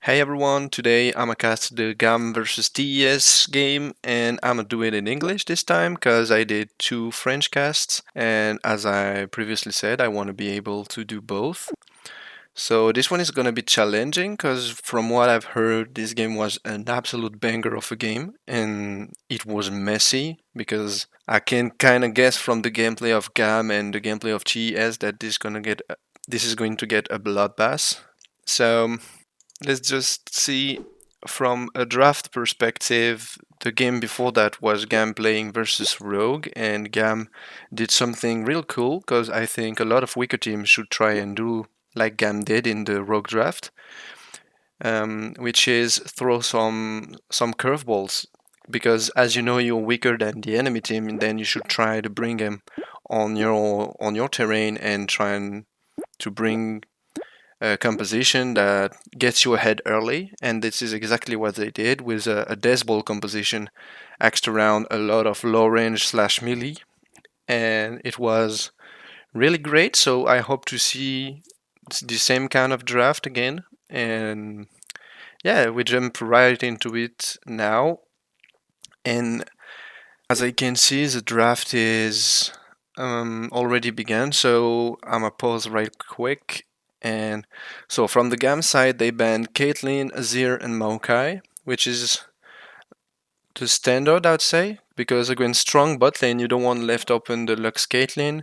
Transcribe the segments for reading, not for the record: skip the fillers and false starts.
Hey everyone, today I'm gonna cast the GAM versus TES game and I'm gonna do it in English this time because I did two French casts and as I previously said, I want to be able to do both. So this one is gonna be challenging because from what I've heard, this game was an absolute banger of a game and it was messy because I can kind of guess from the gameplay of GAM and the gameplay of TES that this is going to get a bloodbath. So let's just see from a draft perspective. The game before that was GAM playing versus Rogue, and GAM did something real cool because I think a lot of weaker teams should try and do like GAM did in the Rogue draft, which is throw some curveballs. Because as you know, you're weaker than the enemy team, and then you should try to bring them on your terrain and try and to bring a composition that gets you ahead early, and this is exactly what they did with a death ball composition axed around a lot of low range slash melee, and it was really great. So I hope to see the same kind of draft again, and yeah, we jump right into it now. And as I can see, the draft is already began, so I'm gonna pause right quick. And so from the GAM side, they banned Caitlyn, Azir, and Maokai, which is the standard, I'd say, because against strong bot lane, you don't want left open the Lux Caitlyn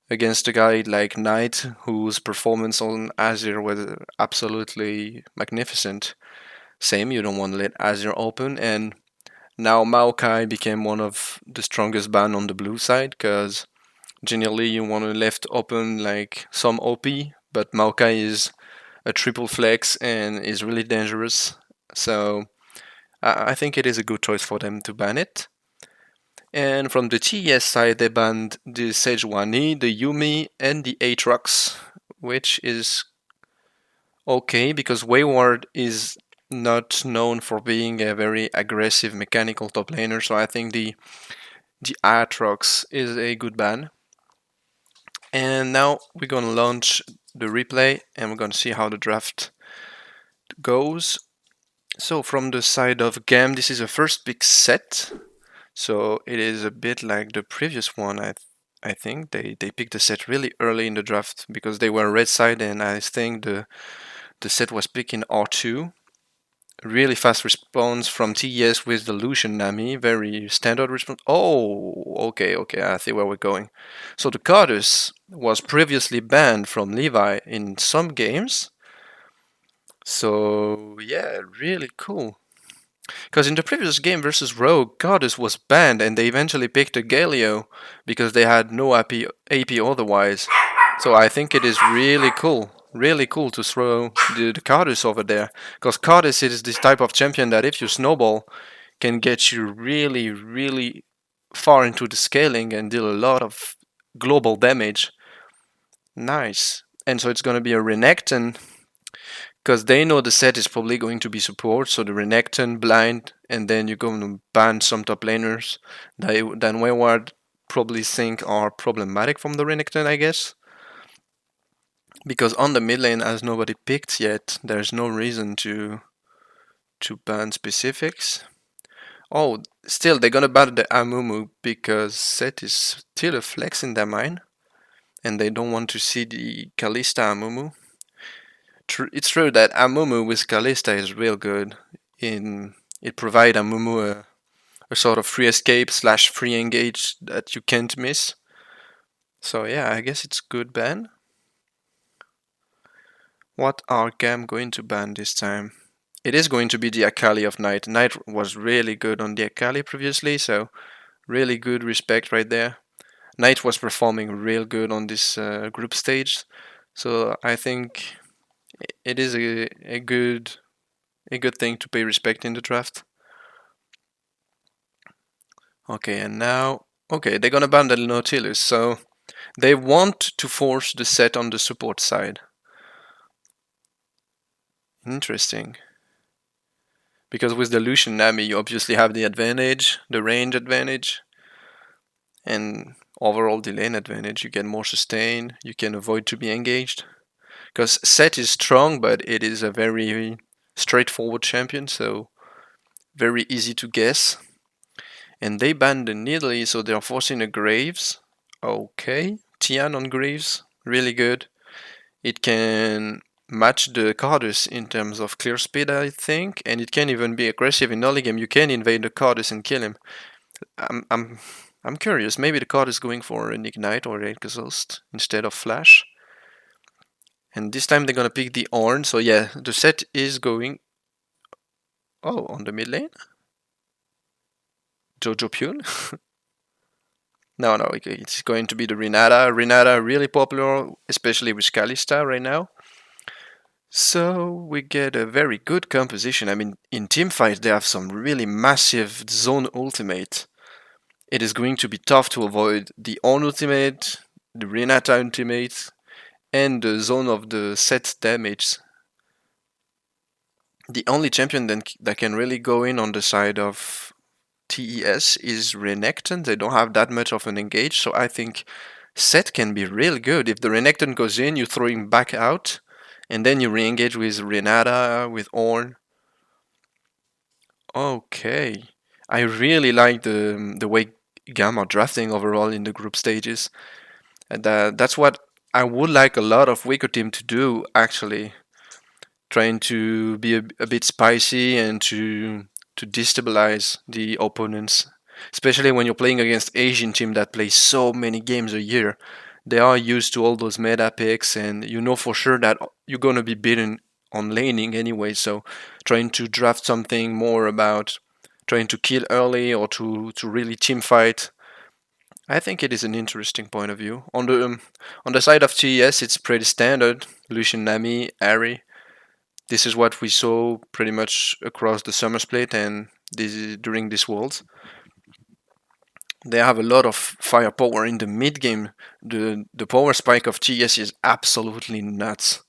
against a guy like Knight, whose performance on Azir was absolutely magnificent. Same, you don't want to let Azir open, and now Maokai became one of the strongest ban on the blue side, because generally you want to left open like some OP, but Maokai is a triple flex and is really dangerous. So I think it is a good choice for them to ban it. And from the TES side, they banned the Sejuani, the Yumi, and the Aatrox, which is okay because Wayward is not known for being a very aggressive mechanical top laner, so I think the Aatrox is a good ban. And now we're gonna launch the replay and we're gonna see how the draft goes. So from the side of GAM, this is a first big set. So it is a bit like the previous one. I think they picked the set really early in the draft because they were red side, and I think the set was picked in R2. Really fast response from TES with the Lucian Nami, very standard response. Oh, okay, I see where we're going. So the Cardus was previously banned from Levi in some games. So yeah, really cool. Because in the previous game versus Rogue, Cardus was banned and they eventually picked a Galio because they had no AP otherwise. So I think it is really cool to throw the Cardus over there. Because Cardus is this type of champion that if you snowball, can get you really far into the scaling and deal a lot of global damage. Nice. And so it's going to be a Renekton, because they know the set is probably going to be support, so the Renekton, blind, and then you're going to ban some top laners that Wayward probably think are problematic from the Renekton, I guess. Because on the mid lane, as nobody picked yet, there's no reason to ban specifics. Oh, still, they're gonna ban the Amumu because set is still a flex in their mind, and they don't want to see the Kalista Amumu. It's true that Amumu with Kalista is real good. It provides Amumu a sort of free escape slash free engage that you can't miss. So yeah, I guess it's good ban. What are GAM going to ban this time? It is going to be the Akali of Knight. Knight was really good on the Akali previously, so really good respect right there. Knight was performing real good on this group stage, so I think it is a good thing to pay respect in the draft. Okay, and now they're gonna ban the Nautilus, so they want to force the set on the support side. Interesting. Because with the Lucian Nami, you obviously have the advantage, the range advantage, and overall the lane advantage. You get more sustain, you can avoid to be engaged. Because set is strong, but it is a very straightforward champion, so very easy to guess. And they banned the Nidalee, so they're forcing a Graves. Okay, Tian on Graves, really good. It can match the Cardus in terms of clear speed, I think, and it can even be aggressive in early game. You can invade the Cardus and kill him. I'm I'm I'm curious. Maybe the card is going for an Ignite or an Exhaust instead of Flash. And this time they're gonna pick the Ornn. So yeah, the set is going. Oh, on the mid lane, Jojo Pune. No, it's going to be the Renata. Renata really popular, especially with Kalista right now. So we get a very good composition. I mean, in teamfight they have some really massive zone ultimate. It is going to be tough to avoid the Ornn ultimate, the Renata ultimate, and the zone of the set damage. The only champion that can really go in on the side of TES is Renekton. They don't have that much of an engage, so I think set can be real good. If the Renekton goes in, you throw him back out, and then you re-engage with Renata, with Ornn. Okay. I really like the way GAM are drafting overall in the group stages. And that's what I would like a lot of Wicker Team to do, actually. Trying to be a bit spicy and to destabilize the opponents, especially when you're playing against Asian team that play so many games a year. They are used to all those meta picks, and you know for sure that you're gonna be beaten on laning anyway. So trying to draft something more about trying to kill early or to really team fight. I think it is an interesting point of view. On the side of TES, it's pretty standard. Lucian Nami, Ari, this is what we saw pretty much across the summer split and during this world. They have a lot of firepower in the mid game. The power spike of TS is absolutely nuts.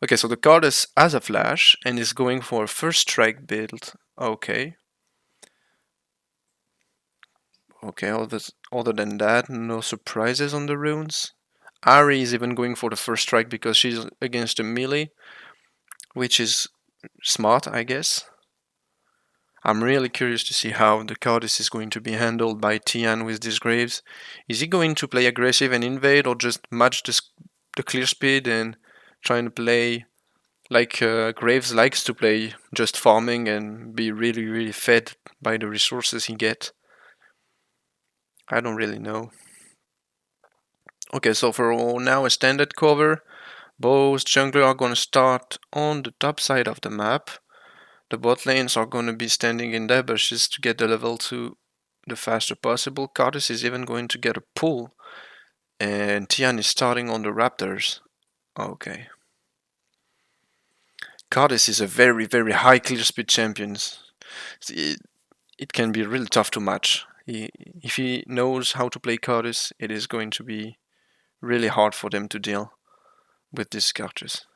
Okay, so the card has a flash and is going for a first strike build. Okay. Okay, other than that, no surprises on the runes. Ari is even going for the first strike because she's against a melee, which is smart, I guess. I'm really curious to see how the Cardis is going to be handled by Tian with these Graves. Is he going to play aggressive and invade, or just match the clear speed and trying to play like Graves likes to play, just farming and be really, really fed by the resources he gets? I don't really know. Okay, so for now a standard cover. Both jungler are going to start on the top side of the map. The bot lanes are going to be standing in their bushes to get the level 2 the faster possible. Cardis is even going to get a pull. And Tian is starting on the Raptors. Okay. Cardis is a very, very high clear speed champion. It can be really tough to match. If he knows how to play Cardis, it is going to be really hard for them to deal with these characters.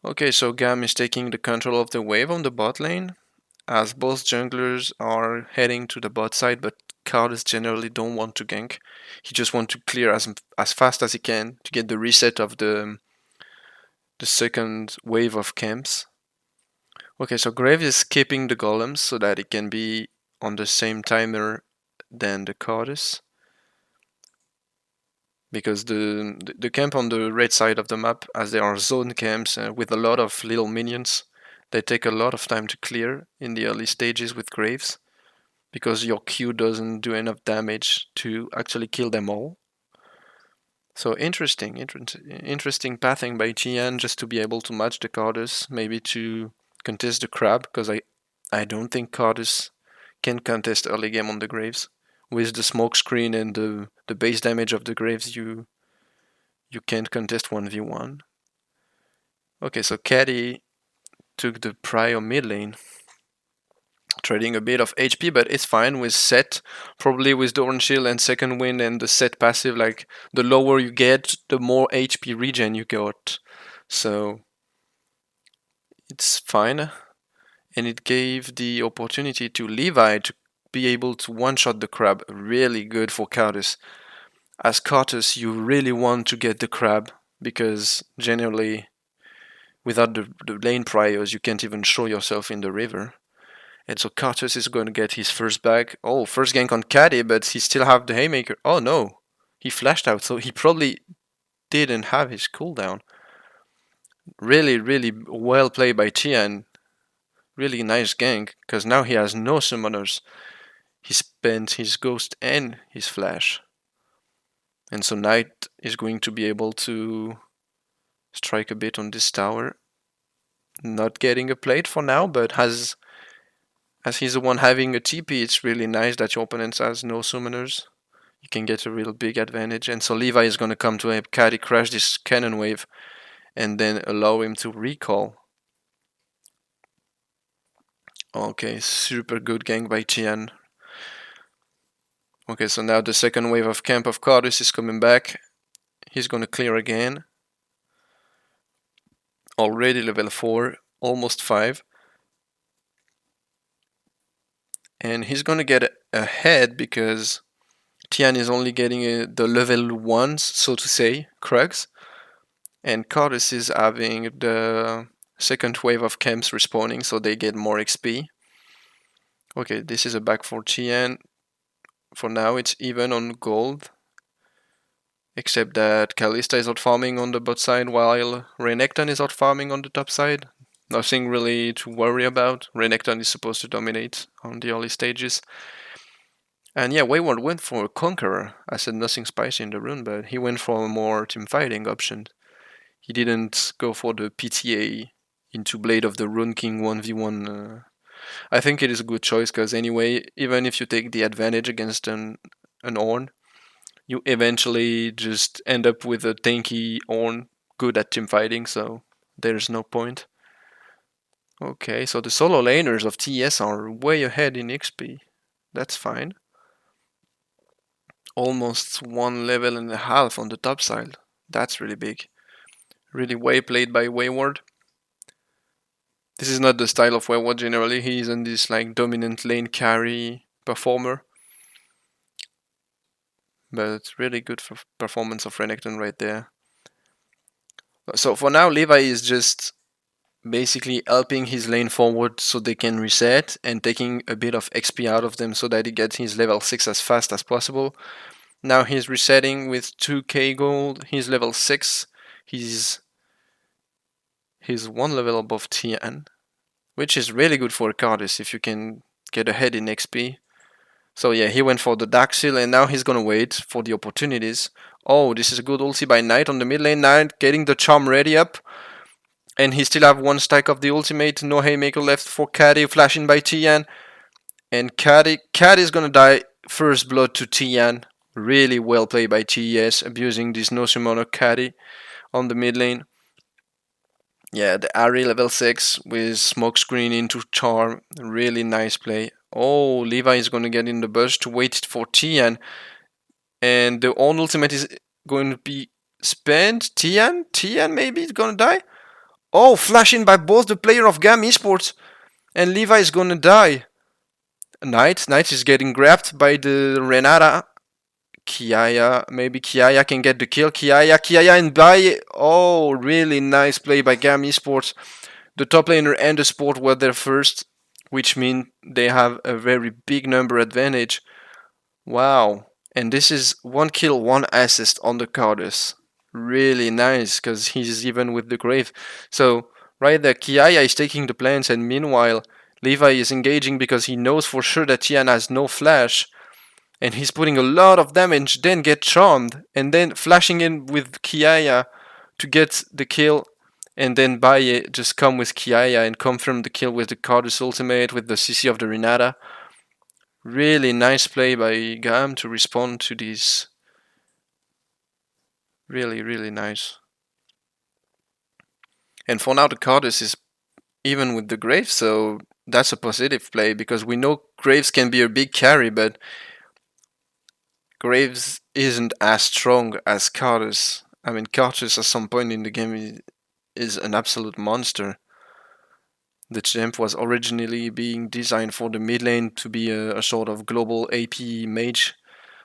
Okay, so GAM is taking the control of the wave on the bot lane, as both junglers are heading to the bot side, but Cardis generally don't want to gank. He just wants to clear as fast as he can to get the reset of the second wave of camps. Okay, so Grave is skipping the golems so that it can be on the same timer than the Cardis. Because the camp on the red side of the map, as they are zone camps with a lot of little minions, they take a lot of time to clear in the early stages with Graves, because your Q doesn't do enough damage to actually kill them all. So interesting pathing by Tian just to be able to match the Cardus, maybe to contest the crab, because I don't think Cardus can contest early game on the Graves. With the smoke screen and the base damage of the Graves, you can't contest 1v1. Okay, so Caddy took the prior mid lane, trading a bit of HP, but it's fine with set. Probably with the Orange Shield and second wind and the set passive, like the lower you get, the more HP regen you got. So it's fine. And it gave the opportunity to Levi to be able to one-shot the crab. Really good for Cardus. As Cardus, you really want to get the crab, because generally without the lane priors, you can't even show yourself in the river. And so Cartus is going to get his first back. Oh, first gank on Caddy, but he still have the Haymaker. Oh no, he flashed out, so he probably didn't have his cooldown. Really, really well played by Tian. Really nice gank, because now he has no summoners. He spent his Ghost and his Flash. And so Knight is going to be able to strike a bit on this tower. Not getting a plate for now, but as he's the one having a TP, it's really nice that your opponent has no summoners. You can get a real big advantage. And so Levi is going to come to help Caddy crash this cannon wave and then allow him to recall. Okay, super good gank by Tian. Okay, so now the second wave of camp of Cardus is coming back. He's going to clear again. Already level 4, almost 5. And he's going to get ahead because Tian is only getting the level 1s, so to say, Krugs. And Cardus is having the second wave of camps respawning, so they get more XP. Okay, this is a back for Tian. For now, it's even on gold. Except that Kalista is out farming on the bot side while Renekton is out farming on the top side. Nothing really to worry about. Renekton is supposed to dominate on the early stages. And yeah, Wayward went for a Conqueror. I said nothing spicy in the rune, but he went for a more team fighting option. He didn't go for the PTA into Blade of the Rune King 1v1. I think it is a good choice because anyway, even if you take the advantage against an Ornn, you eventually just end up with a tanky Ornn good at team fighting, so there's no point. Okay, so the solo laners of TES are way ahead in XP. That's fine. Almost 1.5 levels on the top side. That's really big. Really way played by Wayward. This is not the style of Wayward generally. He isn't this like dominant lane carry performer. But it's really good for performance of Renekton right there. So for now, Levi is just basically helping his lane forward so they can reset and taking a bit of XP out of them so that he gets his level 6 as fast as possible. Now he's resetting with 2k gold. He's level 6. He's 1 level above Tian, which is really good for Cardus if you can get ahead in XP. So yeah, he went for the Dark Seal and now he's gonna wait for the opportunities. Oh, this is a good ulti by Knight on the mid lane. Knight getting the charm ready up. And he still have one stack of the ultimate. No Haymaker left for Caddy, flashing by Tian. And Caddy is gonna die first blood to Tian. Really well played by TES, abusing this no summoner Caddy on the mid lane. Yeah, the Ari level 6 with smokescreen into charm. Really nice play. Oh, Levi is gonna get in the bush to wait for Tian. And the own ultimate is going to be spent. Tian maybe is gonna die. Oh, flashing by both the player of GAM Esports. And Levi is gonna die. Knight is getting grabbed by the Renata. Maybe Kiaya can get the kill. Kiaya and Bai. Oh, really nice play by GAM Esports. The top laner and the support were there first, which means they have a very big number advantage. Wow. And this is 1 kill, 1 assist on the Cardus. Really nice, because he's even with the Grave. So, right there, Kiaya is taking the plants, and meanwhile, Levi is engaging because he knows for sure that Tian has no flash. And he's putting a lot of damage, then get charmed, and then flashing in with Kiaya to get the kill. And then Baye just come with Kiaya and confirm the kill with the Cardus ultimate, with the CC of the Renata. Really nice play by GAM to respond to this. Really, really nice. And for now, the Cardus is even with the Graves, so that's a positive play because we know Graves can be a big carry, but Graves isn't as strong as Cardus. I mean, Cardus at some point in the game is an absolute monster. The champ was originally being designed for the mid lane to be a sort of global AP mage,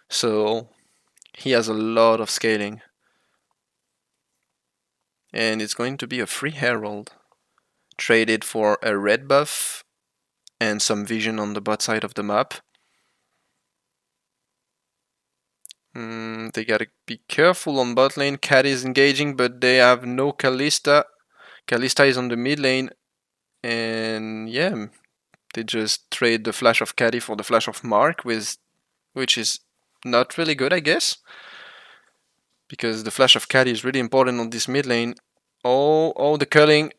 so he has a lot of scaling. And it's going to be a free herald. Traded for a red buff and some vision on the bot side of the map. They gotta be careful on bot lane. Cat is engaging, but they have no Kalista. Kalista is on the mid lane. And yeah, they just trade the flash of Caddy for the flash of Mark, which is not really good, I guess. Because the flash of Caddy is really important on this mid lane. Oh, the curling.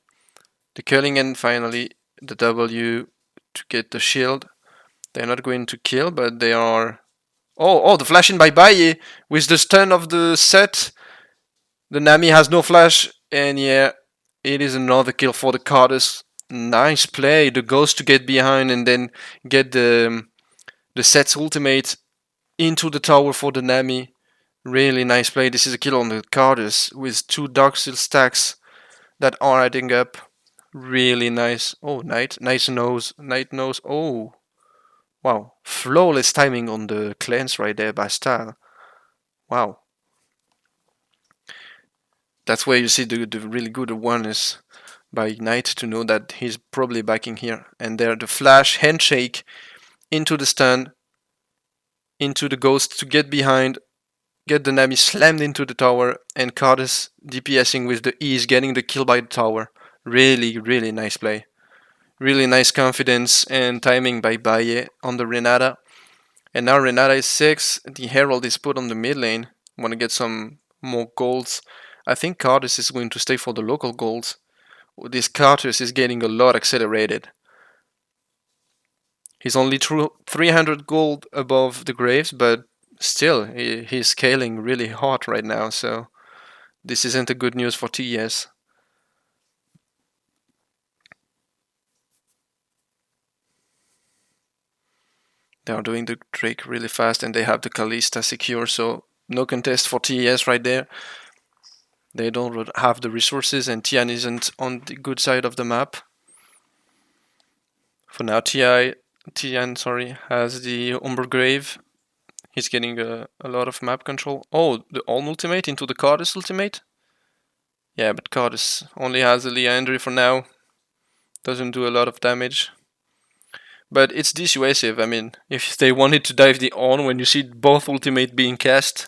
The curling and finally the W to get the shield. They're not going to kill, but they are... Oh, the flash in by Baye with the stun of the set. The Nami has no flash, and yeah, it is another kill for the Cardus. Nice play, the Ghost to get behind and then get the set's ultimate into the tower for the Nami. Really nice play. This is a kill on the Cardus with 2 Dark Steel stacks that are adding up. Really nice. Oh, Knight knows. Oh, wow. Flawless timing on the cleanse right there by Star. Wow. That's where you see the really good awareness by Knight to know that he's probably backing here. And there, the flash, handshake into the stun, into the Ghost to get behind, get the Nami slammed into the tower, and Cardus DPSing with the ease, getting the kill by the tower. Really, really nice play. Really nice confidence and timing by Baye on the Renata. And now Renata is 6. The Herald is put on the mid lane. Want to get some more golds. I think Cardus is going to stay for the local golds. This Cardus is getting a lot accelerated. He's only 300 gold above the Graves, but still, he's scaling really hot right now. So this isn't a good news for TES. They are doing the Drake really fast, and they have the Kalista secure, so no contest for TES right there. They don't have the resources, and Tian isn't on the good side of the map. For now, Tian has the Umber Grave. He's getting a lot of map control. Oh, the Ornn ultimate into the Cardus ultimate? Yeah, but Cardus only has a Leandry for now. Doesn't do a lot of damage. But it's dissuasive. I mean, if they wanted to dive the Ornn when you see both ultimate being cast,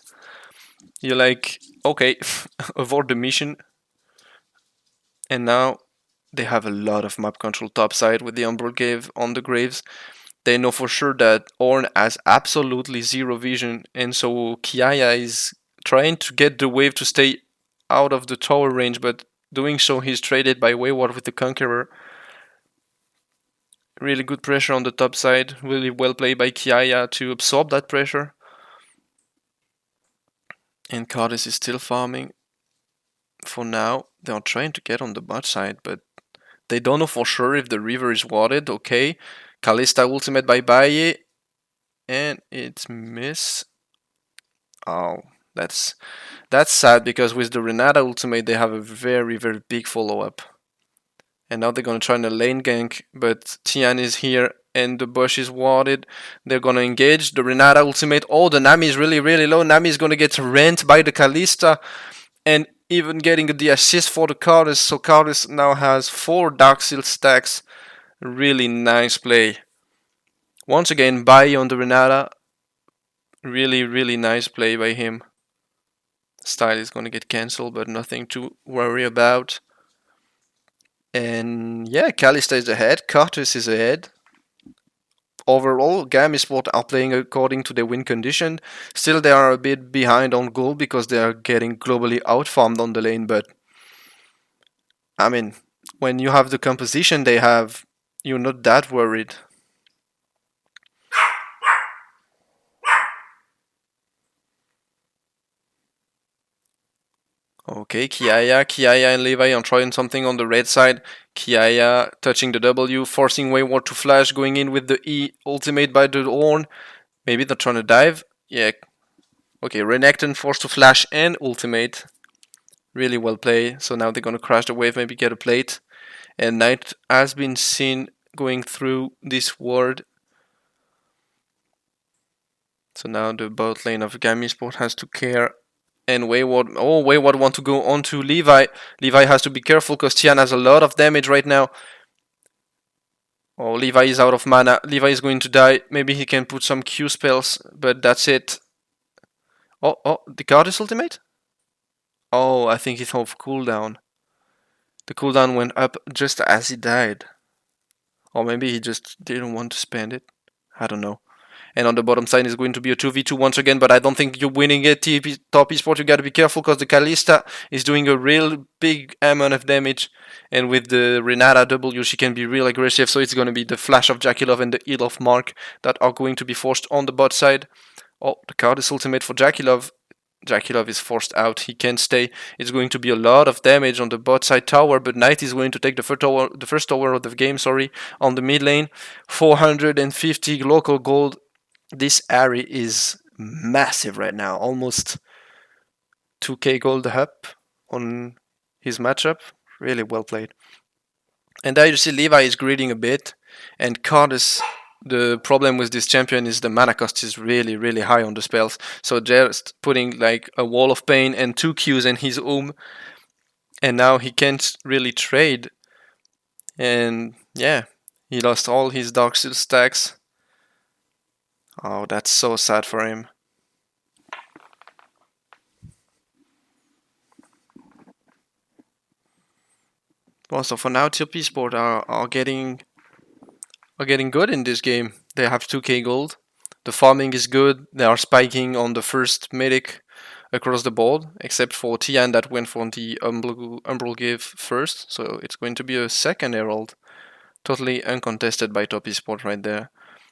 you're like, okay, avoid the mission. And now they have a lot of map control topside with the Umbral Cave on the Graves. They know for sure that Ornn has absolutely zero vision, and so Kiaya is trying to get the wave to stay out of the tower range, but doing so he's traded by Wayward with the Conqueror. Really good pressure on the top side, really well played by Kiaya to absorb that pressure. And Cardus is still farming. For now, they are trying to get on the bot side, but they don't know for sure if the river is warded. Okay, Kalista ultimate by Baye, and it's miss. Oh, that's sad, because with the Renata ultimate they have a very, very big follow-up. And now they're gonna try a lane gank, but Tian is here and the bush is warded. They're gonna engage the Renata ultimate. Oh, the Nami is really, really low. Nami is gonna get rent by the Kalista, and even getting the assist for the Cardus. So Cardus now has 4 Dark Seal stacks. Really nice play. Once again, Baye on the Renata. Really, really nice play by him. Style is gonna get cancelled, but nothing to worry about. And yeah, Kalista is ahead, Cardus is ahead. Overall, GAM Esport are playing according to their win condition. Still, they are a bit behind on gold because they are getting globally outfarmed on the lane, but I mean, when you have the composition they have, you're not that worried. Okay, Kiaya and Levi are trying something on the red side. Kiaya touching the W, forcing Wayward to flash, going in with the E ultimate by the Ornn. Maybe they're trying to dive. Yeah. Okay, Renekton forced to flash and ultimate. Really well played. So now they're gonna crash the wave, maybe get a plate. And Knight has been seen going through this ward. So now the bot lane of GAM Esport has to care And Wayward, oh, Wayward want to go on to Levi. Levi has to be careful because Tian has a lot of damage right now. Oh, Levi is out of mana. Levi is going to die. Maybe he can put some Q spells, but that's it. Oh, the Goddess ultimate? Oh, I think he's off cooldown. The cooldown went up just as he died. Or maybe he just didn't want to spend it. I don't know. And on the bottom side is going to be a 2v2 once again, but I don't think you're winning it. Top Esport, you gotta be careful because the Kalista is doing a real big amount of damage. And with the Renata W, she can be real aggressive, so it's gonna be the flash of Jakilov and the heal of Mark that are going to be forced on the bot side. Oh, the card is ultimate for Jakilov. Jakilov is forced out. He can't stay. It's going to be a lot of damage on the bot side tower, but Knight is going to take the first tower of the game, on the mid lane. 450 local gold. This Ari is massive right now. Almost 2k gold up on his matchup. Really well played. And there you see Levi is greeding a bit. And Cardus, the problem with this champion is the mana cost is really, really high on the spells. So just putting like a wall of pain and 2 Qs in his and now he can't really trade. And yeah, he lost all his Dark Steel stacks. Oh, that's so sad for him. Well, so for now, TP Sport are getting good in this game. They have 2k gold. The farming is good. They are spiking on the first medic across the board, except for Tian that went for the Umbral Give first. So it's going to be a second Herald. Totally uncontested by Top Esport right there.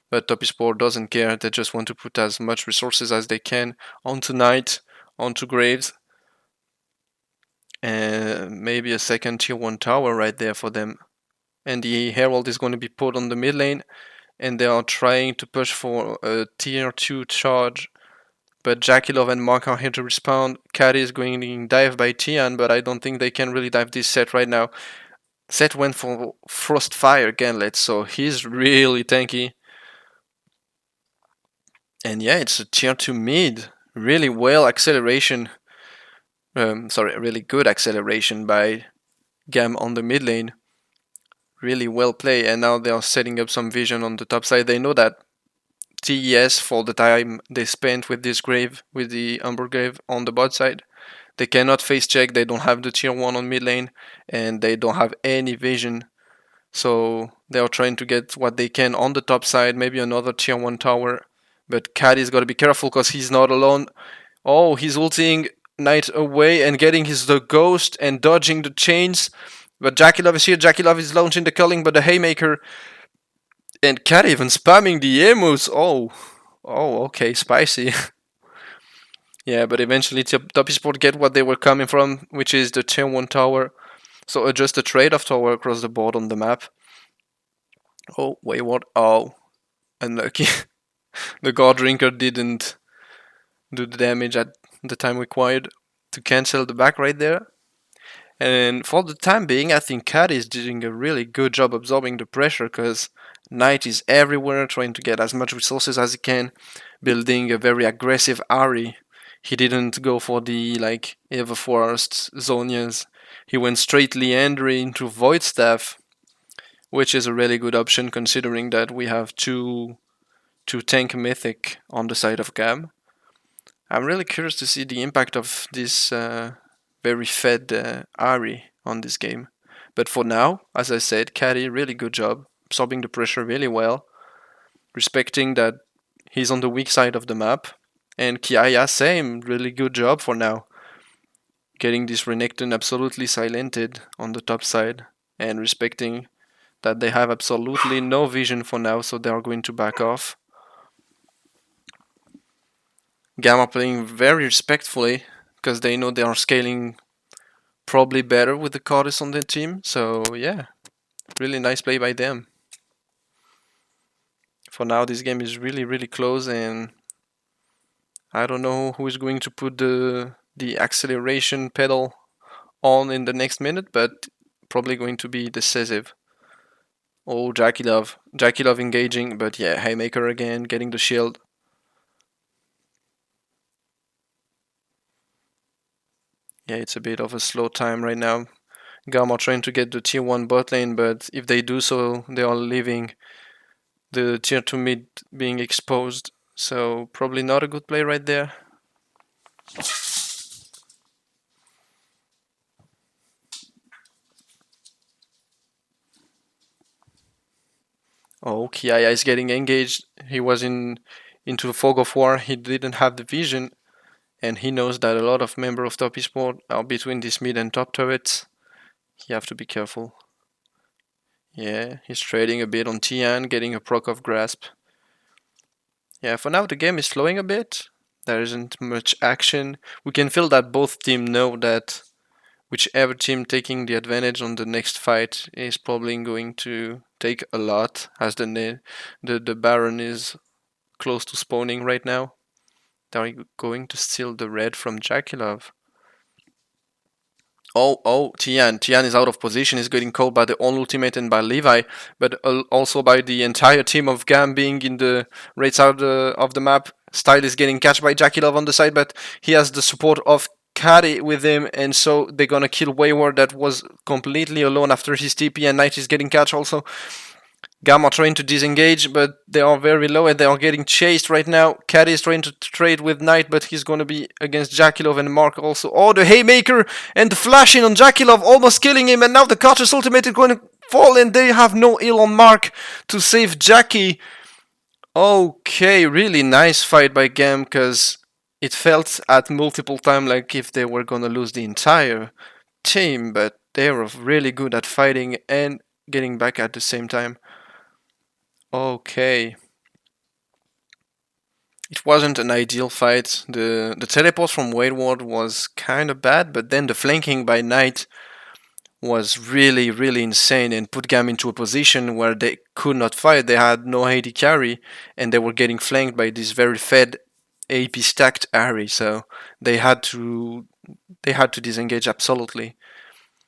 But Top Esport doesn't care. They just want to put as much resources as they can onto Knight, onto Graves. And maybe a second tier 1 tower right there for them. And the Herald is going to be put on the mid lane. And they are trying to push for a tier 2 charge. But Jakilov and Mark are here to respond. Caddy is going to dive by Tian, but I don't think they can really dive this set right now. Set went for Frostfire Gauntlet, so he's really tanky. And yeah, it's a tier 2 mid. Really well acceleration. Really good acceleration by GAM on the mid lane. Really well played, and now they are setting up some vision on the top side. They know that TES, for the time they spent with this grave, with the Umber Grave on the bot side, they cannot face check. They don't have the tier 1 on mid lane, and they don't have any vision. So they are trying to get what they can on the top side, maybe another tier 1 tower. But Caddy's got to be careful because he's not alone. Oh, he's ulting Knight away and getting the ghost and dodging the chains. But Jakilov is here. Jakilov is launching the culling, but the Haymaker. And Caddy even spamming the emos. Oh, okay, spicy. Yeah, but eventually Top Esport get what they were coming from, which is the tier 1 tower. So just a trade-off tower across the board on the map. Oh, Wayward. Oh, unlucky. The God Drinker didn't do the damage at the time required to cancel the back right there. And for the time being, I think Cat is doing a really good job absorbing the pressure because Knight is everywhere trying to get as much resources as he can, building a very aggressive Ari. He didn't go for the Everforest Zonias. He went straight Leandry into Void Staff, which is a really good option considering that we have two tank mythic on the side of GAM. I'm really curious to see the impact of this very fed Ari on this game. But for now, as I said, Caddy, really good job, absorbing the pressure really well, respecting that he's on the weak side of the map. And Kiaya, same, really good job for now. Getting this Renekton absolutely silented on the top side and respecting that they have absolutely no vision for now, so they are going to back off. GAM playing very respectfully because they know they are scaling probably better with the Cardis on their team. So yeah, really nice play by them. For now, this game is really, really close, and I don't know who is going to put the acceleration pedal on in the next minute, but probably going to be decisive. Oh, Jakilov engaging, but yeah, Haymaker again, getting the shield. Yeah, it's a bit of a slow time right now. GAM are trying to get the tier 1 bot lane, but if they do so, they are leaving the tier 2 mid being exposed. So probably not a good play right there. Oh, Kiaya is getting engaged. He was into the fog of war. He didn't have the vision, and he knows that a lot of members of top esport are between this mid and top turrets. You have to be careful. Yeah, he's trading a bit on Tian, getting a proc of grasp. Yeah, for now the game is slowing a bit. There isn't much action. We can feel that both teams know that whichever team taking the advantage on the next fight is probably going to take a lot, as the Baron is close to spawning right now. They're going to steal the red from Jakilov. Oh, Tian. Tian is out of position. He's getting called by the own ultimate and by Levi, but also by the entire team of GAM being in the right side of the map. Style is getting catched by Jakilov on the side, but he has the support of Kari with him, and so they're gonna kill Wayward that was completely alone after his TP, and Knight is getting catch also. GAM are trying to disengage, but they are very low and they are getting chased right now. Caddy is trying to trade with Knight, but he's going to be against Jakilov and Mark also. Oh, the Haymaker and the flash in on Jakilov almost killing him, and now the Carter's ultimate is going to fall, and they have no heal on Mark to save Jackie. Okay, really nice fight by GAM, because it felt at multiple times like if they were going to lose the entire team, but they were really good at fighting and getting back at the same time. Okay. It wasn't an ideal fight. The teleport from Wayward was kind of bad, but then the flanking by Knight was really, really insane and put GAM into a position where they could not fight. They had no AD carry, and they were getting flanked by this very fed AP stacked Ahri, so they had to disengage absolutely.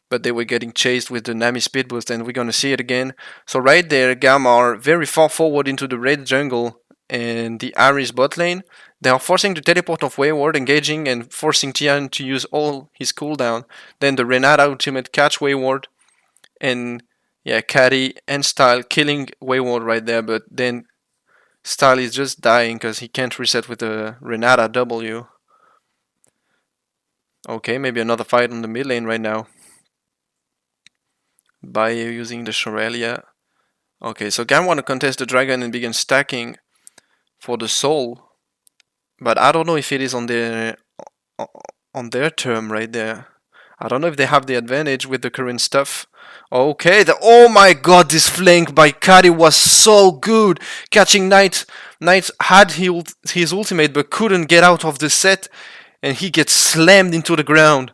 But they were getting chased with the Nami speed boost, and we're gonna see it again. So right there, GAM are very far forward into the red jungle and the Ahri's bot lane. They are forcing the teleport of Wayward, engaging and forcing Tian to use all his cooldown. Then the Renata ultimate catch Wayward, and yeah, Caddy and Style killing Wayward right there, but then Style is just dying because he can't reset with the Renata W. Okay, maybe another fight on the mid lane right now by using the Shorelia. Okay, so GAM want to contest the dragon and begin stacking for the soul, but I don't know if it is on their term right there. I don't know if they have the advantage with the current stuff. Okay, oh my god, this flank by Kari was so good. Catching Knight. Knight had his ultimate but couldn't get out of the set, and he gets slammed into the ground.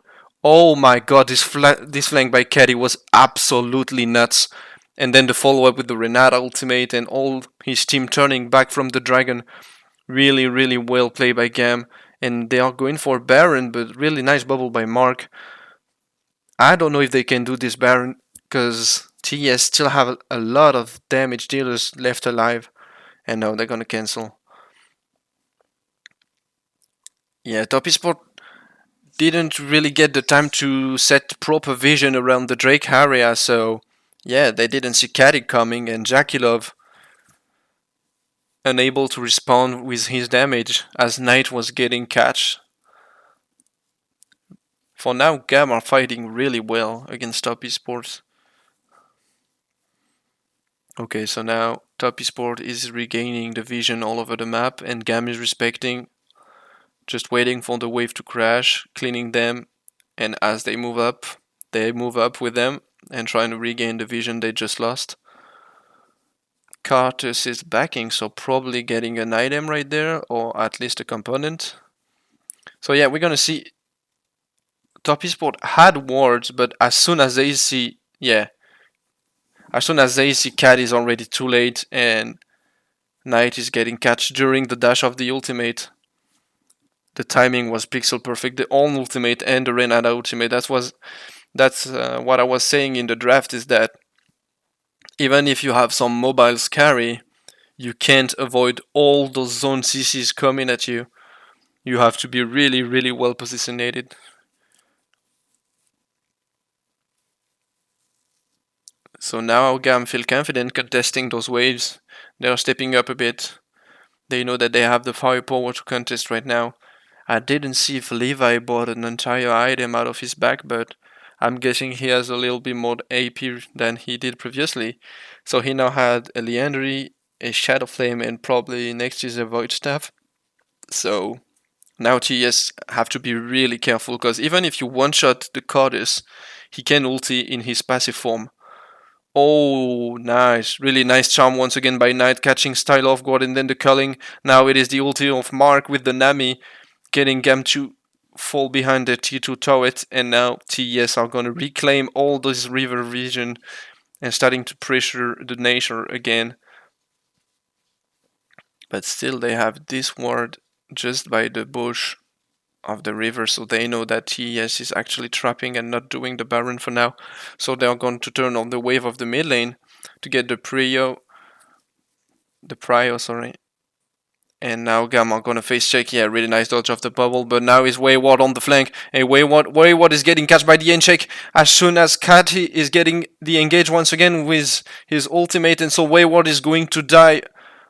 Oh my god, this flank by Kari was absolutely nuts. And then the follow-up with the Renata ultimate and all his team turning back from the dragon. Really, really well played by GAM. And they are going for Baron, but really nice bubble by Mark. I don't know if they can do this Baron, because TES still have a lot of damage dealers left alive. And now they're gonna cancel. Yeah, Top Esport didn't really get the time to set proper vision around the Drake area, so yeah, they didn't see Caddy coming, and Jakilov unable to respond with his damage as Knight was getting catch. For now, GAM are fighting really well against Top Esports. Okay, so now Top Esport is regaining the vision all over the map, and GAM is respecting, just waiting for the wave to crash, cleaning them, and as they move up with them and trying to regain the vision they just lost. Cartus is backing, so probably getting an item right there, or at least a component. So yeah, we're gonna see Top Esport had wards, but as soon as they see Cat is already too late, and Knight is getting catch during the dash of the ultimate. The timing was pixel perfect. The own ultimate and the Renata ultimate. That's what I was saying in the draft, is that even if you have some mobiles carry, you can't avoid all those zone CCs coming at you. You have to be really, really well positioned. So now GAM feel confident contesting those waves. They're stepping up a bit. They know that they have the firepower to contest right now. I didn't see if Levi bought an entire item out of his back, but I'm guessing he has a little bit more AP than he did previously. So he now had a Leandry, a Shadow Flame, and probably next is a Void Staff. So now TES have to be really careful, because even if you one-shot the Cardus, he can ulti in his passive form. Oh, nice. Really nice charm once again by Knight, catching Style off guard, and then the culling. Now it is the ulti of Mark with the Nami, getting GAM to fall behind the T2 turret, and now TES are going to reclaim all this river vision and starting to pressure the Nature again. But still they have this ward just by the bush of the river, so they know that TES is actually trapping and not doing the Baron for now. So they are going to turn on the wave of the mid lane to get the Prio, and now GAM are gonna face check. Yeah, really nice dodge of the bubble, but now is Wayward on the flank. And Wayward is getting catched by the end check as soon as Catty is getting the engage once again with his ultimate, and so Wayward is going to die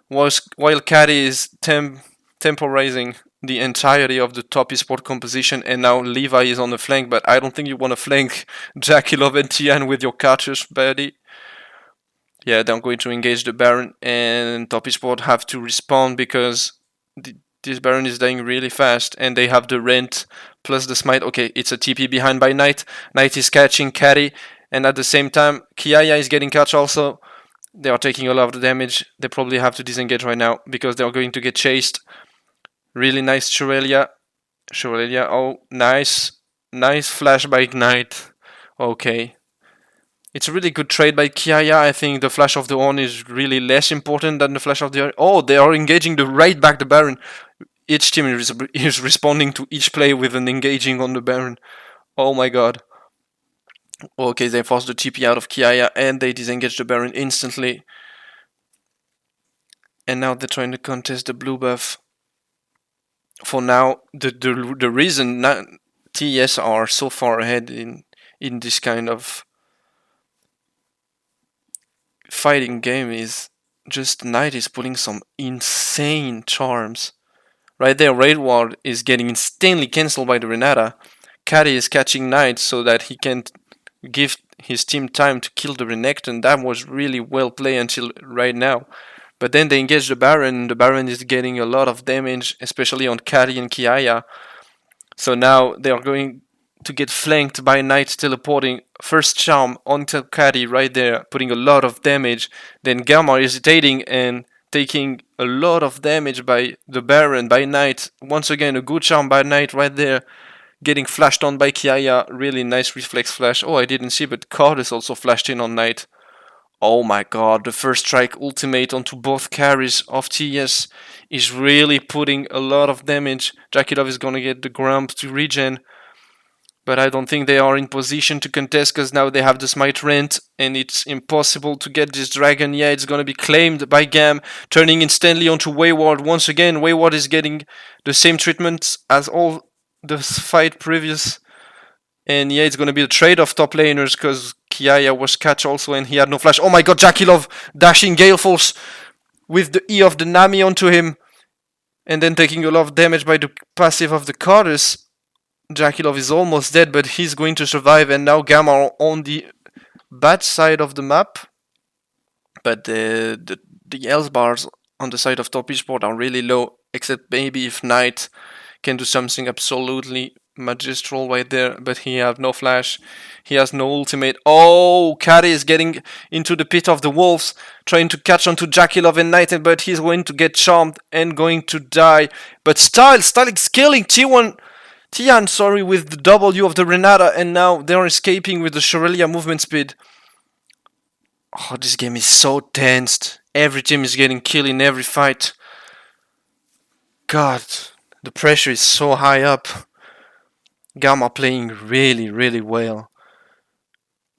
while Catty is temporizing the entirety of the top esport composition, and now Levi is on the flank, but I don't think you want to flank Jackie Love and Tian with your Cartouche, buddy. Yeah, they're going to engage the Baron, and top esport have to respawn because this Baron is dying really fast, and they have the Rent plus the Smite. Okay, it's a TP behind by Knight. Knight is catching Catty, and at the same time, Kiaya is getting catch also. They are taking a lot of the damage. They probably have to disengage right now because they are going to get chased. Really nice Shorelia. Oh, nice. Nice flash by Knight. Okay. It's a really good trade by Kiaya. I think the flash of the Horn is really less important than the flash of the... Oh, they are engaging the right back the Baron. Each team is responding to each play with an engaging on the Baron. Oh my god. Okay, they force the TP out of Kiaya and they disengage the Baron instantly. And now they're trying to contest the blue buff. For now, the reason TES are so far ahead in this kind of fighting game is just Knight is pulling some insane charms. Right there, Raid Ward is getting instantly cancelled by the Renata. Catty is catching Knight so that he can give his team time to kill the Renekton. That was really well played until right now. But then they engage the Baron. The Baron is getting a lot of damage, especially on Catty and Kiaya. So now they are going to get flanked by Knight teleporting. First charm onto Catty right there, putting a lot of damage. Then GAM are hesitating and taking a lot of damage by the Baron, by Knight. Once again, a good charm by Knight right there. Getting flashed on by Kiaya. Really nice reflex flash. Oh, I didn't see, but Cardus also flashed in on Knight. Oh my god, the first strike ultimate onto both carries of TES is really putting a lot of damage. Jakilov is gonna get the Grump to regen, but I don't think they are in position to contest because now they have the Smite Rent and it's impossible to get this dragon. Yeah, it's gonna be claimed by GAM, turning instantly onto Wayward. Once again, Wayward is getting the same treatment as all the fight previous. And yeah, it's going to be a trade of top laners because Kiaya was catch also and he had no flash. Oh my god, Jakilov dashing Gale Force with the E of the Nami onto him. And then taking a lot of damage by the passive of the Cardus. Jakilov is almost dead, but he's going to survive. And now GAM are on the bad side of the map. But the health bars on the side of top esport are really low. Except maybe if Knight can do something absolutely magistral right there, but he has no flash, he has no ultimate. Oh, Catty is getting into the pit of the wolves, trying to catch onto Jakilov and Knight, but he's going to get charmed and going to die. But Style is killing Tian, with the W of the Renata, and now they're escaping with the Shorelia movement speed. Oh, this game is so tensed. Every team is getting killed in every fight. God, the pressure is so high up. GAM are playing really, really well.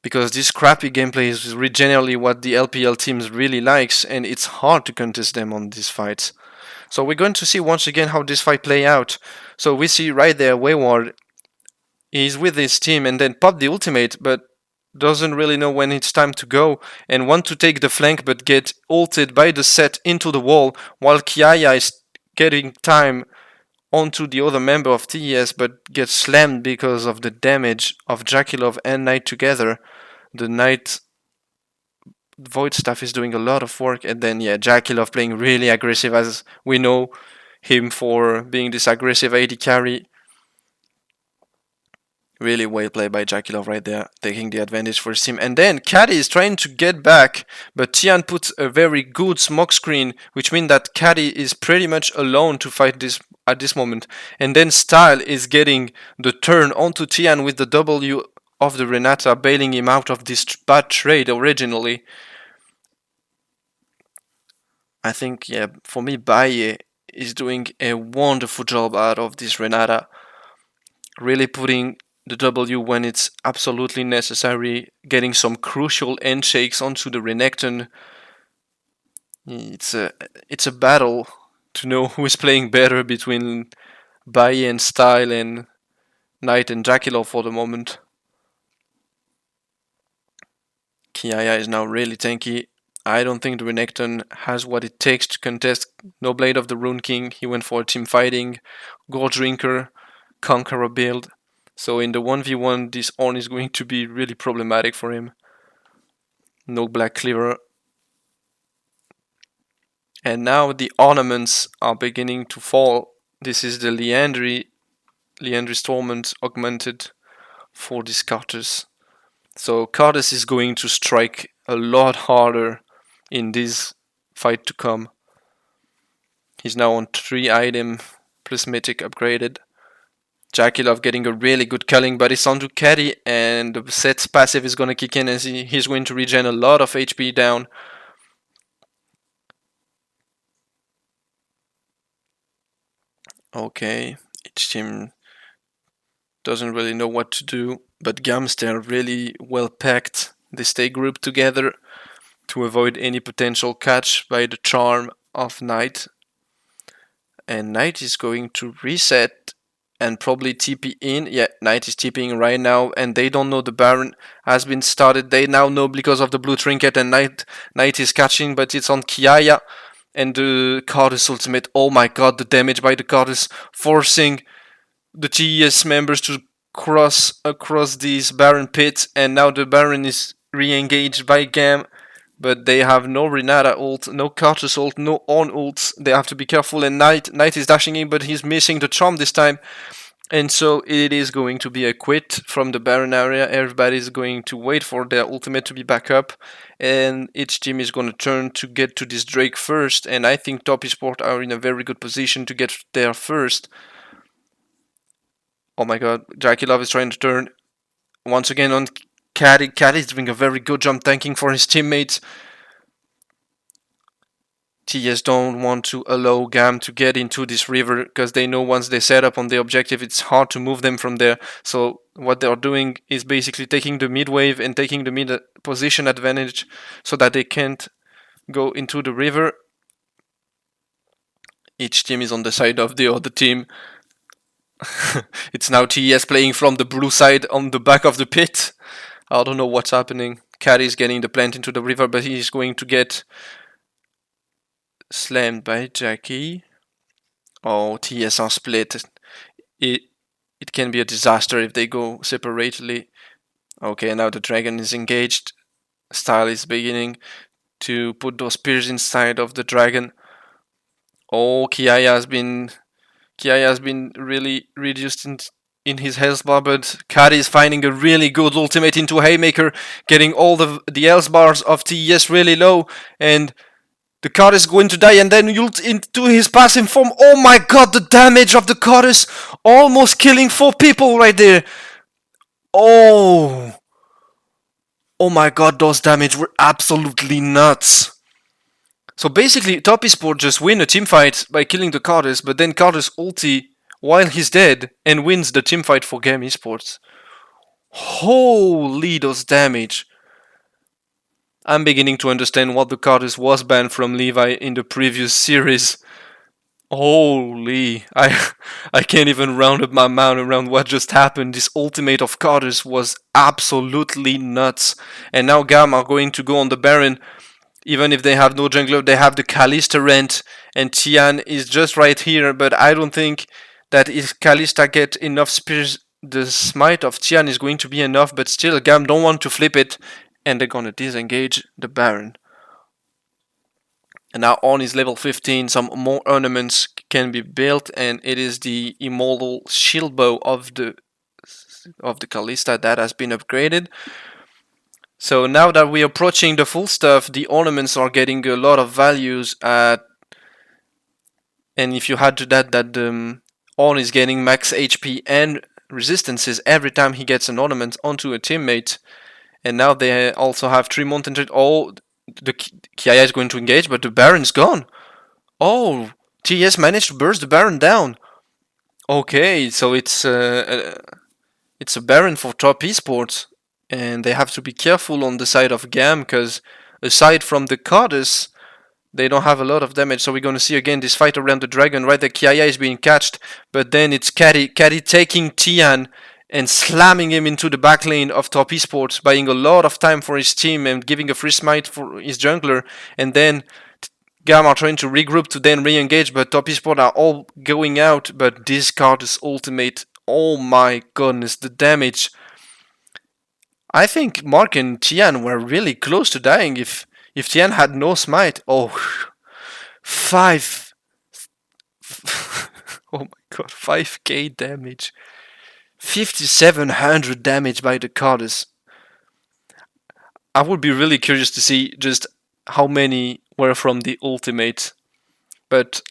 Because this crappy gameplay is generally what the LPL teams really likes, and it's hard to contest them on these fights. So we're going to see once again how this fight play out. So we see right there Wayward is with his team and then pop the ultimate, but doesn't really know when it's time to go and want to take the flank but get ulted by the set into the wall while Kiaya is getting time onto the other member of TES but gets slammed because of the damage of Jakilov and Knight together. The Knight Void Staff is doing a lot of work, and then Jakilov playing really aggressive, as we know him for being this aggressive AD carry. Really well played by Jakilov right there, taking the advantage for his team. And then Caddy is trying to get back, but Tian puts a very good smoke screen, which means that Caddy is pretty much alone to fight this at this moment. And then Style is getting the turn onto Tian with the W of the Renata, bailing him out of this bad trade originally. I think, for me, Baye is doing a wonderful job out of this Renata. Really putting the W when it's absolutely necessary, getting some crucial end shakes onto the Renekton. It's a battle to know who is playing better between Baye and Style and Knight and Jakilov for the moment. Kiaya is now really tanky. I don't think the Renekton has what it takes to contest No Blade of the Rune King. He went for team fighting, Gore Drinker, Conqueror build. So in the 1v1, this Ornn is going to be really problematic for him. No Black Cleaver. And now the ornaments are beginning to fall. This is the Liandry's Torment augmented for this Karthus. So Karthus is going to strike a lot harder in this fight to come. He's now on 3 item plus mythic upgraded. Jakilov getting a really good culling, but it's onto Caddy, and the set's passive is going to kick in as he's going to regen a lot of HP down. Okay, each team doesn't really know what to do, but GAMs, they're really well packed. They stay grouped together to avoid any potential catch by the charm of Knight. And Knight is going to reset and probably TP in. Yeah, Knight is TPing right now, and they don't know the Baron has been started. They now know because of the blue trinket, and Knight is catching, but it's on Kiaya and the Karthus ultimate. Oh my god, the damage by the Karthus, forcing the TES members to cross across this Baron pit, and now the Baron is re-engaged by GAM. But they have no Renata ult, no Karthus ult, no Ornn ults. They have to be careful, and Knight is dashing in, but he's missing the charm this time. And so it is going to be a quit from the Baron area. Everybody's going to wait for their ultimate to be back up, and each team is going to turn to get to this Drake first. And I think Top Esport are in a very good position to get there first. Oh my god, Jakilov is trying to turn once again on Caddy. Caddy is doing a very good job tanking for his teammates. TS don't want to allow GAM to get into this river because they know once they set up on the objective, it's hard to move them from there. So what they are doing is basically taking the mid wave and taking the mid position advantage so that they can't go into the river. Each team is on the side of the other team. It's now TES playing from the blue side on the back of the pit. I don't know what's happening. Caddy is getting the plant into the river, but he's going to get slammed by Jackie. Oh, TES are split. It can be a disaster if they go separately. Okay, now the dragon is engaged. Style is beginning to put those spears inside of the dragon. Oh, Kiaya has been really reduced in his health bar, but Caddy is finding a really good ultimate into Haymaker, getting all the health bars of TES really low, and the Karthus is going to die, and then ult into his passive form. Oh my god, the damage of the Karthus, almost killing 4 people right there. Oh my god, those damage were absolutely nuts. So basically, Top Esport just win a teamfight by killing the Karthus, but then Karthus ulti while he's dead and wins the teamfight for GAM Esports. Holy, those damage. I'm beginning to understand what the Karthus was banned from Levi in the previous series. Holy, I can't even round up my mind around what just happened. This ultimate of Carter's was absolutely nuts. And now GAM are going to go on the Baron. Even if they have no jungler, they have the Kalista rent, and Tian is just right here. But I don't think that if Kalista get enough spears, the smite of Tian is going to be enough. But still, GAM don't want to flip it, and they're gonna disengage the Baron. And now on is level 15, some more ornaments can be built, and it is the immortal shield bow of the Kalista that has been upgraded. So now that we're approaching the full stuff, the ornaments are getting a lot of values at, and if you add to that On is getting max HP and resistances every time he gets an ornament onto a teammate, and now they also have 3 mountain trade. Oh, the Kiaya is going to engage, but the Baron's gone. Oh, TES managed to burst the Baron down. Okay, so it's a Baron for top esports, and they have to be careful on the side of GAM, because aside from the Cardus, they don't have a lot of damage. So we're going to see again this fight around the dragon. Right, the Kiaya is being catched, but then it's Caddy taking Tian and slamming him into the back lane of top esports, buying a lot of time for his team and giving a free smite for his jungler. And then GAM are trying to regroup to then re-engage, but top esports are all going out. But this card is ultimate. Oh my goodness, the damage. I think Mark and Tian were really close to dying if Tian had no smite. Oh, 5. Oh my god, 5k damage. 5700 damage by the Cardus. I would be really curious to see just how many were from the ultimate. But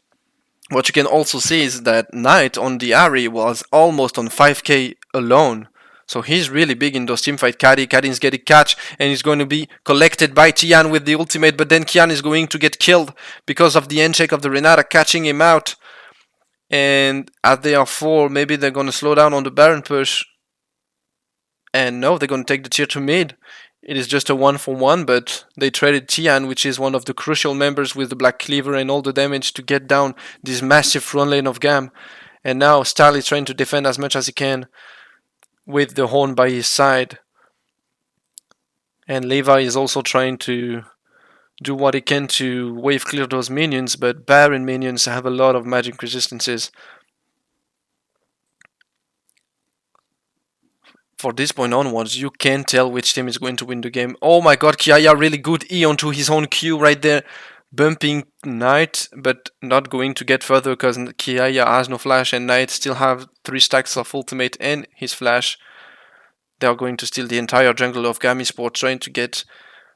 what you can also see is that Knight on the Ari was almost on 5k alone. So he's really big in those teamfight. Caddy is getting catch, and he's going to be collected by Tian with the ultimate, but then Kian is going to get killed because of the end check of the Renata catching him out. And as they are 4, maybe they're going to slow down on the Baron push. And no, they're going to take the tier 2 mid. It is just a 1-for-1, but they traded Tian, which is one of the crucial members with the Black Cleaver and all the damage to get down this massive front lane of GAM. And now Starl is trying to defend as much as he can with the horn by his side. And Levi is also trying to do what he can to wave clear those minions, but Baron minions have a lot of magic resistances. For this point onwards, you can tell which team is going to win the game. Oh my god, Kiaya really good E onto his own Q right there. Bumping Knight, but not going to get further because Kiaya has no flash and Knight still have 3 stacks of ultimate and his flash. They are going to steal the entire jungle of GAM Esports, trying to get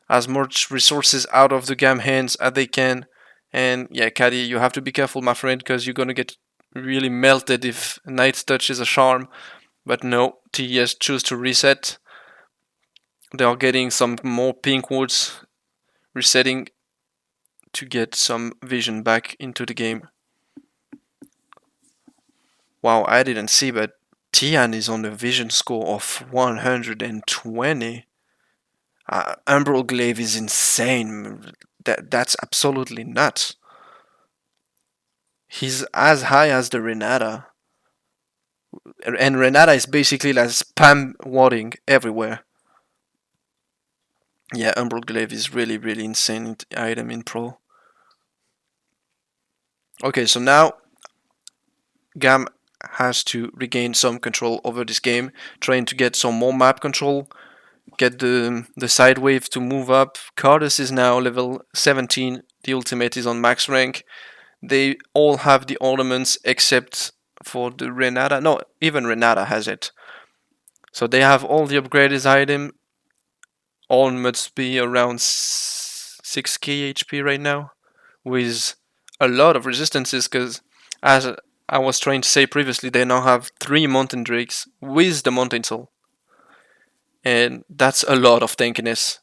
as much resources out of the GAM hands as they can. And yeah, Caddy, you have to be careful, my friend, because you're going to get really melted if Knight touches a charm. But no, TES choose to reset. They are getting some more pink woods, resetting to get some vision back into the game. Wow, I didn't see, but Tian is on a vision score of 120. Umbral Glaive is insane. That's absolutely nuts. He's as high as the Renata. And Renata is basically like spam warding everywhere. Yeah, Umbral Glaive is really, really insane item in Pro. Okay, so now GAM has to regain some control over this game, trying to get some more map control, get the side wave to move up. Cardus is now level 17, the ultimate is on max rank. They all have the ornaments except for the Renata. No, even Renata has it. So they have all the upgraded item. All must be around 6k HP right now, with a lot of resistances, because as I was trying to say previously, they now have 3 Mountain Drakes with the Mountain Soul. And that's a lot of tankiness.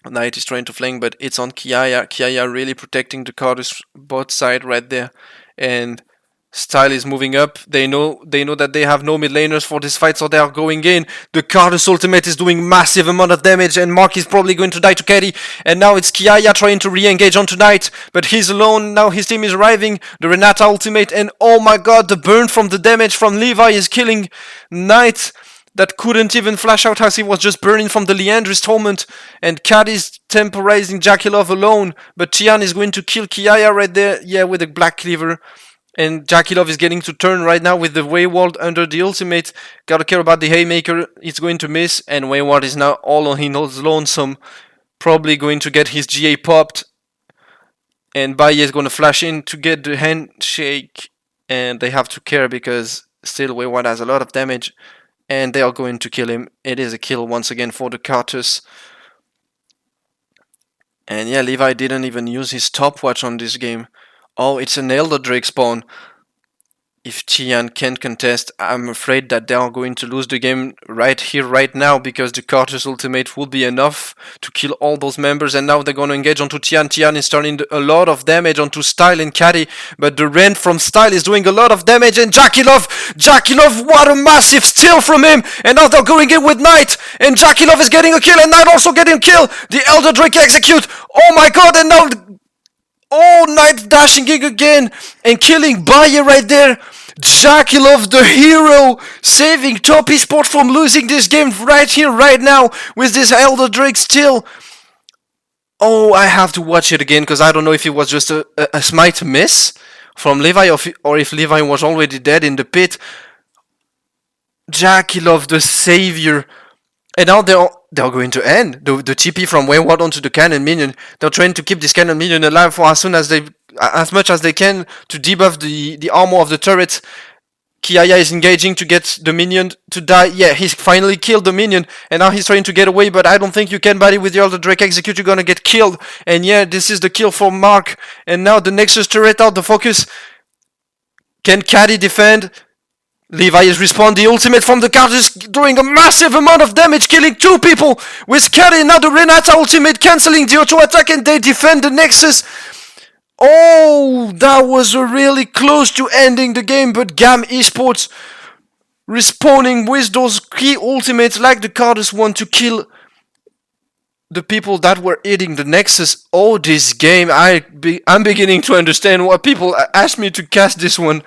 Knight is trying to flank, but it's on Kiaya. Kiaya really protecting the Cardus bot side right there. And Style is moving up. They know that they have no mid laners for this fight, so they are going in. The Cardus ultimate is doing massive amount of damage, and Mark is probably going to die to Kerry. And now it's Kiaya trying to re-engage onto Knight, but he's alone. Now his team is arriving. The Renata ultimate, and oh my god, the burn from the damage from Levi is killing Knight. That couldn't even flash out as he was just burning from the Leandris torment. And Kat is temporizing Jakilov alone, but Tian is going to kill Kiaya right there, yeah, with a Black Cleaver. And Jakilov is getting to turn right now with the Wayward under the ultimate. Gotta care about the Haymaker. It's going to miss. And Wayward is now all on his lonesome. Probably going to get his GA popped. And Baye is going to flash in to get the handshake. And they have to care because still Wayward has a lot of damage. And they are going to kill him. It is a kill once again for the Cartus. And yeah, Levi didn't even use his stopwatch on this game. Oh, it's an Elder Drake spawn. If Tian can't contest, I'm afraid that they are going to lose the game right here, right now, because the Carter's ultimate will be enough to kill all those members, and now they're going to engage onto Tian. Tian is turning a lot of damage onto Style and Caddy, but the Rend from Style is doing a lot of damage, and Jakilov, what a massive steal from him, and now they're going in with Knight, and Jakilov is getting a kill, and Knight also getting a kill. The Elder Drake execute, oh my god, and now... Oh, Knight dashing in again and killing Baye right there. Jakilov, the hero, saving Top Esports from losing this game right here, right now, with this Elder Drake still. Oh, I have to watch it again because I don't know if it was just a smite miss from Levi or if Levi was already dead in the pit. Jakilov, the savior. And now they're going to end the TP from Wayward onto the cannon minion. They're trying to keep this cannon minion alive for as much as they can to debuff the armor of the turret. Kiaya is engaging to get the minion to die. Yeah, he's finally killed the minion, and now he's trying to get away, but I don't think you can buddy with the Elder Drake execute. You're gonna get killed. And yeah, this is the kill for Mark. And now the Nexus turret out, the focus. Can Caddy defend? Levi is responding. The ultimate from the card is doing a massive amount of damage, killing 2 people with Caddy. Now the Renata ultimate cancelling the auto attack, and they defend the Nexus. Oh, that was really close to ending the game, but GAM Esports responding with those key ultimates like the Cardus one to kill the people that were hitting the Nexus. Oh, this game, I'm beginning to understand why people asked me to cast this one.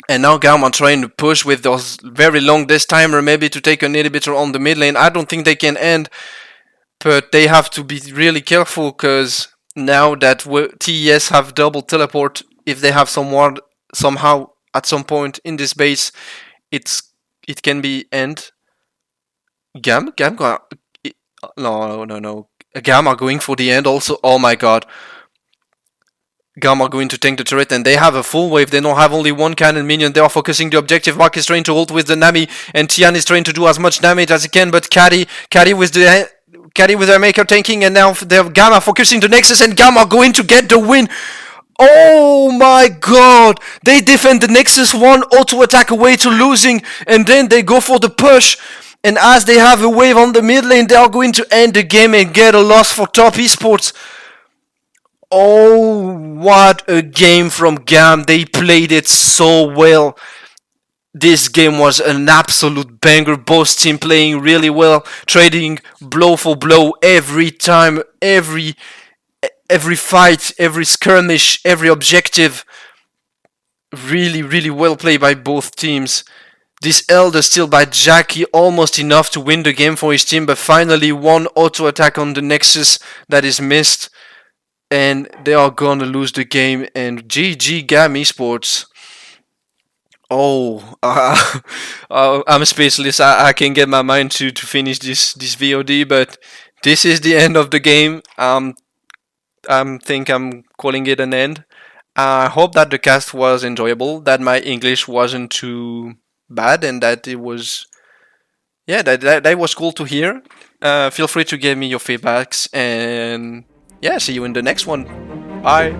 And now GAM are trying to push with those very long disc timer, maybe to take an inhibitor on the mid lane. I don't think they can end, but they have to be really careful because now that TES have double teleport, if they have someone somehow at some point in this base, it can be end. GAM no. GAM are going for the end also. Oh my god. GAM are going to tank the turret, and they have a full wave. They don't have only one cannon minion. They are focusing the objective. Mark is trying to ult with the Nami, and Tian is trying to do as much damage as he can, but Caddy with their maker tanking, and now the GAM are focusing the Nexus, and GAM are going to get the win. Oh my god! They defend the Nexus 1 auto attack away to losing, and then they go for the push. And as they have a wave on the mid lane, they are going to end the game and get a loss for Top Esports. Oh, what a game from GAM. They played it so well. This game was an absolute banger. Both team playing really well, trading blow for blow every time, every fight, every skirmish, every objective. Really, really well played by both teams. This Elder still by Jackie, almost enough to win the game for his team, but finally one auto attack on the Nexus that is missed. And they are gonna lose the game, and GG GAM Esports. Oh, I'm speechless. I can't get my mind to finish this VOD, but this is the end of the game. I think I'm calling it an end. I hope that the cast was enjoyable, that my English wasn't too bad, and that it was, yeah, that was cool to hear. Feel free to give me your feedbacks, and yeah, see you in the next one. Bye.